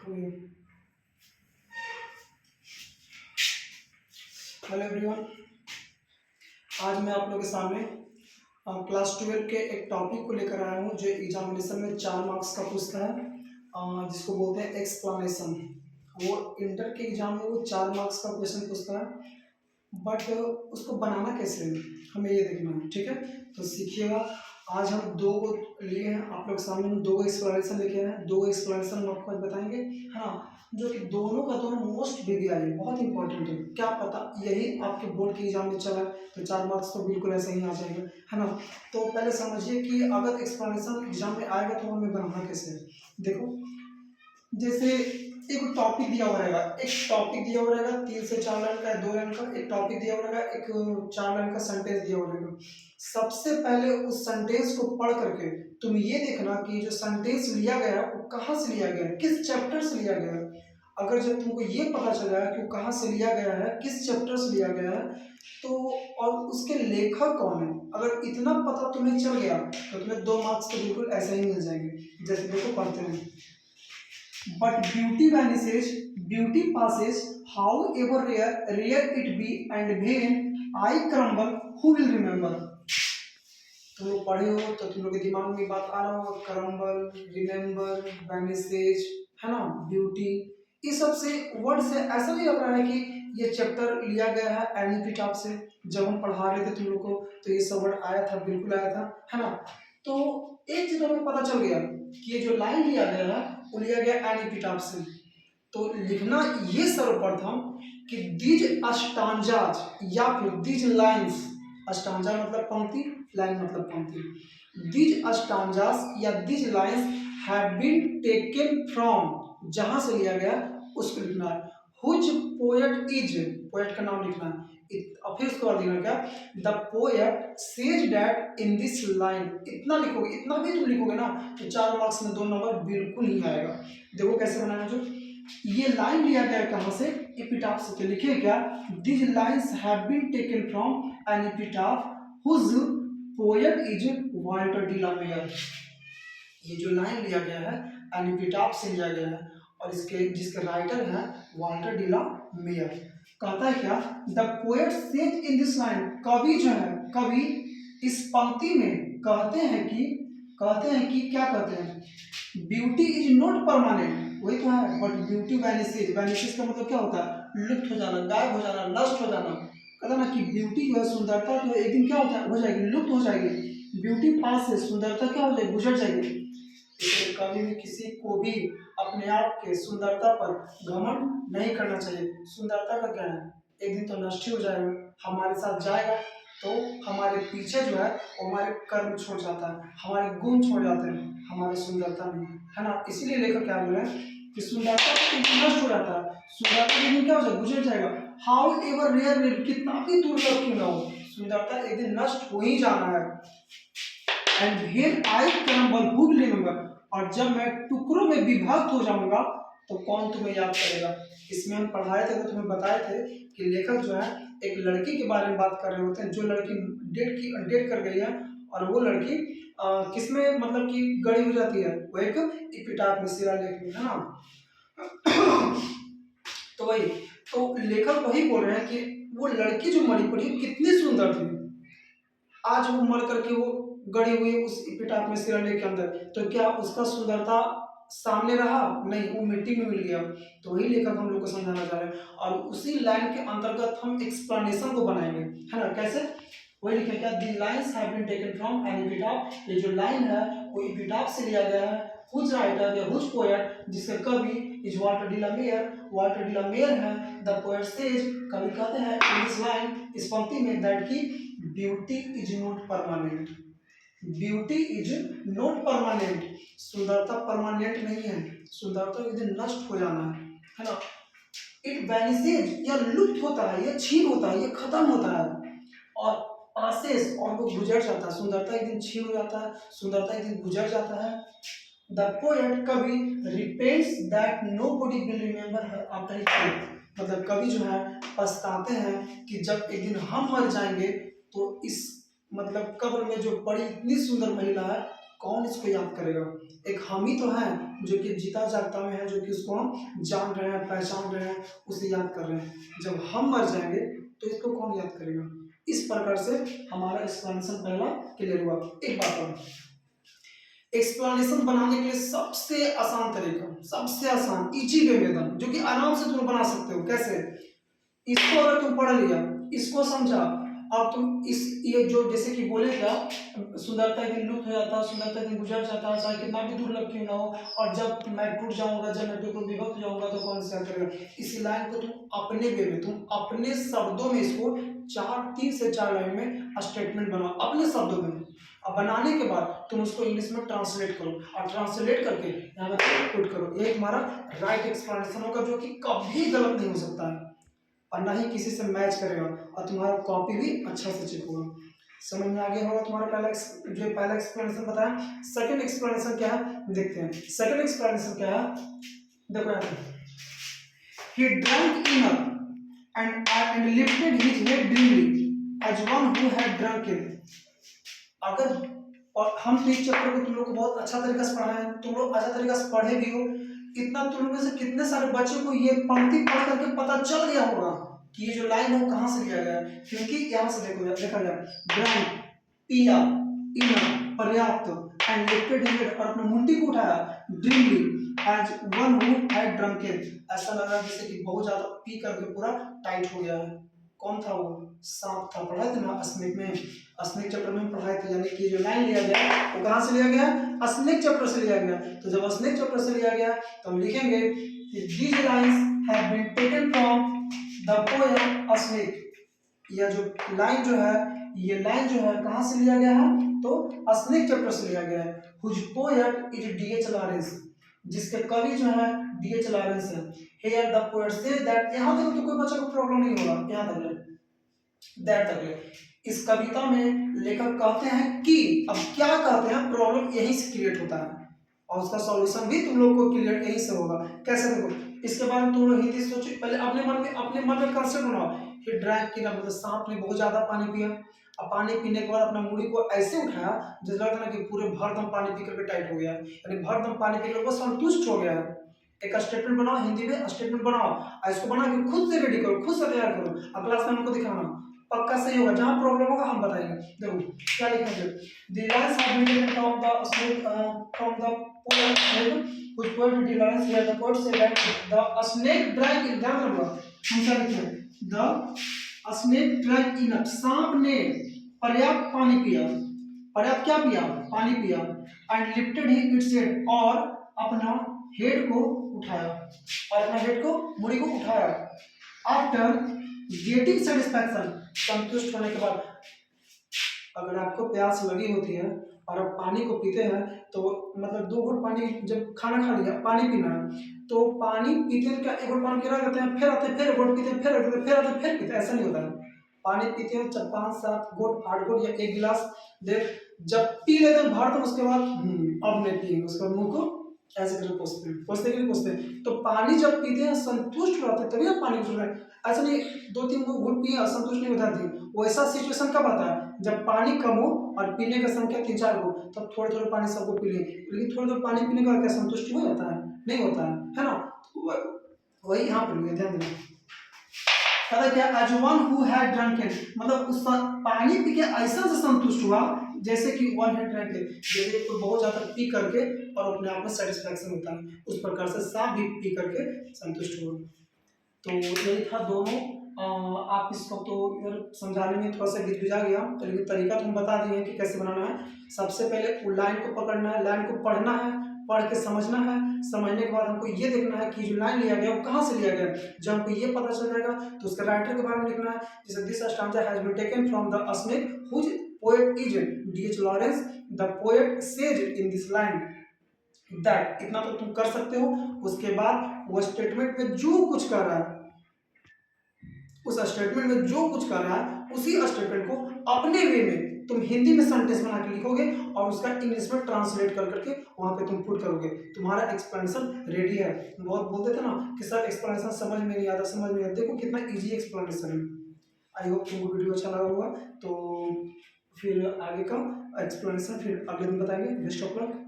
Hello everyone, आज मैं आप लोगों के सामने क्लास 12 के एक टॉपिक को लेकर आया हूँ जो एग्जामिनेशन में 4 मार्क्स का पूछता है, जिसको बोलते हैं एक्सप्लेनेशन। वो इंटर के एग्जाम में वो 4 मार्क्स का क्वेश्चन पूछता है, बट उसको बनाना कैसे है हमें ये देखना है। ठीक है, तो सीखिएगा। आज हम दो को लिए हैं आप लोग सामने, हम 2 एक्सप्लेनेशन लेके आए हैं। 2 एक्सप्लेनेशन हम आपको आज बताएंगे, हाँ, जो कि दोनों का दोनों मोस्ट बिग है, बहुत इंपॉर्टेंट है। क्या पता यही आपके बोर्ड के एग्जाम में चला तो 4 मार्क्स तो बिल्कुल ऐसे ही आ जाएगा, है ना। तो पहले समझिए कि अगर एक्सप्लेनेशन एग्जाम में आएगा तो हमें बनाना कैसे है। देखो, जैसे एक टॉपिक दिया हुआ रहेगा, एक टॉपिक दिया हुआ रहेगा 3 से 4 लाइन का, 2 लाइन का। एक टॉपिक दिया हुआ रहेगा, एक 4 लाइन का सेंटेंस दिया हुआ रहेगा। सबसे पहले उस सेंटेंस को पढ़ करके तुम ये देखना कि जो सेंटेंस लिया गया वो कहाँ से लिया गया है, किस चैप्टर से लिया गया है। अगर जब तुमको ये पता चल जाएगा कि वो कहाँ से लिया गया है, किस चैप्टर से लिया गया है, तो और उसके लेखक कौन है, अगर इतना पता तुम्हें चल गया तो तुम्हें 2 मार्क्स तो बिल्कुल ऐसे ही मिल जाएंगे। जैसे देखो पढ़ते हैं, but beauty vanishes, beauty passes, however rare it be, and when I crumble, who will remember। तुम लोग पढ़े हो तो तुम लोग के दिमाग में बात आ रहा होगा, क्रम्बल, रिमेम्बर, वैनिसेज, है ना, ब्यूटी। इस सब से वर्ड से ऐसा नहीं लग रहा है कि ये चैप्टर लिया गया है एनी किताब से। जब हम पढ़ा रहे थे तुम लोग को तो ये सब वर्ड आया था, बिल्कुल आया था, है ना। तो एक चीज हमें पता चल गया कि ये जो लाइन लिया गया है वो लिया गया एनी किताब से। तो लिखना ये सर्वप्रथम कि दीज अस्टांजाज या फिर दीज लाइन्स, अस्टांजा मतलब पंक्ति, लाइन मतलब पंक्ति। दीज अस्टांजास या these lines have been taken from, जहां से लिया गया उसको लिखना है। हुज पोएट इज, पोएट का नाम लिखना है। और फिर उसको और लिखना क्या, the poet says that in this line. इतना लिखोगे, इतना भी तुम लिखोगे ना तो 4 मार्क्स में 2 नंबर बिल्कुल ही आएगा। देखो कैसे बनाना। जो ये लाइन लिया गया कहां से, एपिटाफ से। तो लिखिए क्या, this lines have been taken from an epitaph whose poet is Walter de la Mare. ये जो लाइन लिया गया है एन एपिटाफ से लिया गया है और इसके जिसके राइटर हैं वाल्टर डी ला मेयर। कहता है क्या, the poet says in this line, कवि जो है, कवि इस पंक्ति में कहते हैं कि क्या कहते हैं, ब्यूटी इज नॉट परमानेंट, वही तो है, बट ब्यूटी वैनिसेज। वैनिसेज का मतलब क्या होता है, लुप्त हो जाना, गायब हो जाना, नष्ट हो जाना। कहता ना कि ब्यूटी जो है, सुंदरता जो है एक दिन क्या हो जाएगी, लुप्त हो जाएगी। ब्यूटी पास से, सुंदरता क्या हो जाएगी, गुजर जाएगी। इसलिए कभी भी किसी को भी अपने आप के सुंदरता पर घमंड नहीं करना चाहिए। सुंदरता का क्या है, एक दिन तो नष्ट हो जाएगा, हमारे साथ जाएगा तो हमारे पीछे जो है वो हमारे कर्म छोड़ जाता है, हमारे गुण छोड़ जाते हैं, हमारी सुंदरता नहीं, है ना। इसीलिए लेखक क्या बोल रहे हैं कि सुंदरता एक दिन नष्ट हो जाता है, सुंदरता एक दिन क्या हो जाएगा, गुजर जाएगा। हाउ एवर रेयर, कितना भी दुर्लभ क्यों ना हो, सुंदरता एक दिन नष्ट हो ही जाना है। And when I crumble who will remember, और जब मैं टुकड़ों में विभक्त हो जाऊंगा तो कौन तुम्हें याद करेगा। इसमें हम पढ़ाए थे तो तुम्हें बताए थे कि लेखक जो है एक लड़की के बारे में बात कर रहे होते हैं, जो लड़की डेट कर गई है, और वो लड़की किसमें मतलब कि गड़ी हो जाती है, वो एक एपिटाफ में, शिलालेख में, है ना। तो वही, तो लेखक वही बोल रहे हैं कि वो लड़की जो मरी पड़ी कितनी सुंदर थी, आज वो मर करके वो गड़ी हुई उस एपिटाफ में, शिलालेख के अंदर, तो क्या उसका सुंदरता सामने रहा, नहीं, वो मिट्टी में मिल गया। तो वही लेखक हम लोग को समझाना चाह रहे हैं, और उसी लाइन के अंतर्गत हम एक्सप्लेनेशन को बनाएंगे, है ना। कैसे, वही लिखे क्या, the lines have been taken from an epitaph. ये जो लाइन है वो एपिटाफ से लिया गया है। हुज राइटर या हुज पोएट, जिसका कवि is Walter de la Mare, Walter de la Mare है। द पोएट सेज, कवि कहते हैं इन दिस लाइन, इस पंक्ति में, दैट की beauty is not permanent, beauty is not permanent, सुंदरता परमानेंट नहीं है, सुंदरता एक दिन नष्ट हो जाना है ना। इट वैनिसेज, या लुप्त होता है, ये छीन होता है, ये खत्म होता है। और पासेस, और वो गुजर जाता है, सुंदरता एक दिन छीन हो जाता है, सुंदरता एक दिन गुजर जाता है। द पोएट, कवि, repents that nobody will remember her after his death, मतलब कवि जो है पछताते हैं कि जब एक दिन हम मर जाएंगे तो इस मतलब कब्र में जो बड़ी इतनी सुंदर महिला है कौन इसको याद करेगा? एक हम ही तो हैं जो कि जीता जागता में है, जो कि उसको हम जान रहे हैं, पहचान रहे हैं, उसे याद कर रहे हैं। जब हम मर जाएंगे तो इसको कौन याद करेगा? इस प्रकार से हमारा एक्सप्लेनेशन पहला क्लियर हुआ। एक बात और, एक्सप्लेनेशन बनाने के लिए सबसे आसान तरीका, सबसे आसान इजी वे मेथड जो कि आराम से तुम बना सकते हो। कैसे? इसको अगर तुम पढ़ लिया, इसको समझा, और तुम इस ये जो जैसे कि बोले क्या, सुंदरता एक दिन लुप्त हो जाता है, सुंदरता एक दिन गुजर जाता है, चाहे कितना भी दुर्लभ क्यों ना हो, और जब मैं टूट जाऊंगा, जब मैं टुकड़ों विभक्त हो जाऊंगा तो कौन सा करेगा? इसी लाइन को तुम अपने वे में, तुम अपने शब्दों में इसको 3 से 4 लाइन में स्टेटमेंट बनाओ अपने शब्दों में। अब बनाने के बाद तुम उसको इंग्लिश में ट्रांसलेट करो, और ट्रांसलेट करके यहाँ पे पुट करो। ये तुम्हारा राइट एक्सप्लेनेशन होगा, जो कि कभी गलत नहीं हो सकता है और ना ही किसी से मैच करेगा, और तुम्हारा कॉपी भी अच्छा से चेक होगा। समझ में आ गया होगा तुम्हारा पहला एक्सप्लेनेशन बताया। सेकंड एक्सप्लेनेशन क्या है देखते हैं। सेकंड एक्सप्लेनेशन क्या है, देखो यहाँ पे, he drank enough and lifted his head dreamily as one who had drunken। अगर और हम तो इस चैप्टर को तुम लोग को बहुत अच्छा तरीका से पढ़ाए हैं, तुम लोग अच्छा तरीका से पढ़े भी हो, इतना तुम लोग में से कितने सारे बच्चों को ये पंक्ति पढ़ करके पता चल गया होगा कि ये जो लाइन है वो कहाँ से लिया गया है। क्योंकि यहाँ से देखा जाए, ड्रंक, पिया, इनफ, पर्याप्त, एंड लिफ्टेड हिज हेड, और अपने मुंडी को उठाया, dreamily as one who had drunken, ऐसा लग रहा है जैसे कि बहुत ज्यादा पी करके पूरा टाइट हो गया है। कौन था वो? सांप था। पढ़ा थे ना स्नेक में, स्नेक चैप्टर में पढ़ाए थे। यानी कि जो लाइन लिया गया वो कहाँ से लिया गया? स्नेक चैप्टर से लिया गया। तो जब स्नेक चैप्टर से लिया गया तो हम लिखेंगे these lines have been taken from the poem snake. यह जो लाइन जो है, ये लाइन जो है कहाँ से लिया गया है? तो स्नेक चैप्टर से लिया गया है। whose poet is D.H. Lawrence, जिसके कवि जो है D.H. Lawrence है। Here the poet says that, यहाँ तक तो कोई बच्चा को प्रॉब्लम नहीं होगा, यहाँ तक दैट तक ले। इस कविता में लेखक कहते हैं कि, अब क्या कहते हैं, प्रॉब्लम यहीं से क्रिएट होता है और उसका सॉल्यूशन भी तुम लोग को क्लियर यहीं से होगा। कैसे? देखो, इसके बाद में तुम लोग हिंदी सोचो, पहले अपने मन में कंसेप्ट बनाओ कि ड्रैग की ना, मतलब सांप ने बहुत ज्यादा पानी पिया, अब पानी पीने के बाद अपना मुड़ी को ऐसे उठाया जैसे लगता ना कि पूरे भरदम पानी पी करके टाइट हो गया, यानी भरदम पानी पी करके वो संतुष्ट हो गया। एक स्टेटमेंट बनाओ, हिंदी में स्टेटमेंट बनाओ, इसको बना के खुद से रेडी करो, खुद से तैयार करो, अब क्लास में हमको दिखाना, पक्का सही होगा। जहां प्रॉब्लम होगा हम बताएंगे। देखो क्या लिखेंगे, the lines have been taken from the poem Snake, which poet the lines here the poet say that the snake drank in, ध्यान रखो हम क्या लिखे, द स्नेक ड्रैंक इन, सांप ने पर्याप्त पानी पिया, पर्याप्त क्या पिया? पानी पिया, and lifted he its head, और अपना हेड को उठाया, और अपना हेड को, मुड़ी को उठाया, आफ्टर गेटिंग सेटिस्फैक्शन, संतुष्ट होने के बाद। अगर आपको प्यास लगी होती है और आप पानी को पीते हैं तो मतलब 2 घूंट पानी, जब खाना खा लिया पानी पीना है तो पानी पीते हैं क्या, 1 घूंट पानी गिरा देते हैं, फिर आते हैं, फिर 1 घूंट पीते हैं, फिर आते हैं, फिर आते हैं, फिर पीते हैं, ऐसा नहीं होता है। पानी पीते हैं 5-7 घूंट, 8 घूंट या 1 गिलास, देख जब पी लेते हैं भर, तो उसके बाद अब नहीं पिएंगे, उसके बाद मुंह को ऐसे करके पोंछते हैं। तो पानी जब पीते हैं संतुष्ट हो जाते हैं, तभी ना पानी पी रहे हैं। ऐसा नहीं 2-3 घूंट पिए असंतुष्ट नहीं होता थी। वो ऐसा सिचुएशन कब आता है? जब पानी कम हो और पीने का संख्या 3-4 हो, तब थोड़े थोड़े पानी सबको पी लें। लेकिन थोड़े थोड़े पानी पीने का क्या संतुष्टि हो जाता है? नहीं होता है ना? वही यहाँ पर ध्यान देना। कहता क्या, as one who had drunken, मतलब उस पानी पी के ऐसा से संतुष्ट हुआ जैसे कि वन हैड ड्रंकन, जैसे कोई बहुत ज्यादा पी करके और अपने आप में सेटिस्फैक्शन होता है, उस प्रकार से सांप भी पी करके संतुष्ट हुआ। तो यही था दोनों। आप इसको तो इधर समझाने में थोड़ा सा गिजगिजा गया, तो लेकिन तरीका तो हम बता दिए कि कैसे बनाना है। सबसे पहले लाइन को पकड़ना है, लाइन को पढ़ना है, पढ़ के समझना है, समझने के बाद हमको ये देखना है कि जो लाइन लिया गया वो कहाँ से लिया गया। जब हमको ये पता चल जाएगा तो उसके राइटर के बारे में लिखना है, जैसे this stanza has been taken from the snake which poet is D.H. Lawrence, the poet says in this line that, इतना तो तुम कर सकते हो। उसके बाद वो स्टेटमेंट में जो कुछ कर रहा है, उस स्टेटमेंट में जो कुछ कर रहा है उसी स्टेटमेंट को अपने वे में तुम हिंदी में सेंटेंस बना के लिखोगे और उसका इंग्लिश में ट्रांसलेट कर करके वहां पे तुम पुट करोगे, तुम्हारा एक्सप्लेनेशन रेडी है। बहुत बोलते थे ना कि सर एक्सप्लेनेशन समझ में नहीं आता, समझ में नहीं आता, देखो कितना इजी एक्सप्लेनेशन है। आई होप तुमको वीडियो अच्छा लगा होगा। तो फिर आगे का एक्सप्लेनेशन फिर अगले दिन बताएंगे। Best of luck.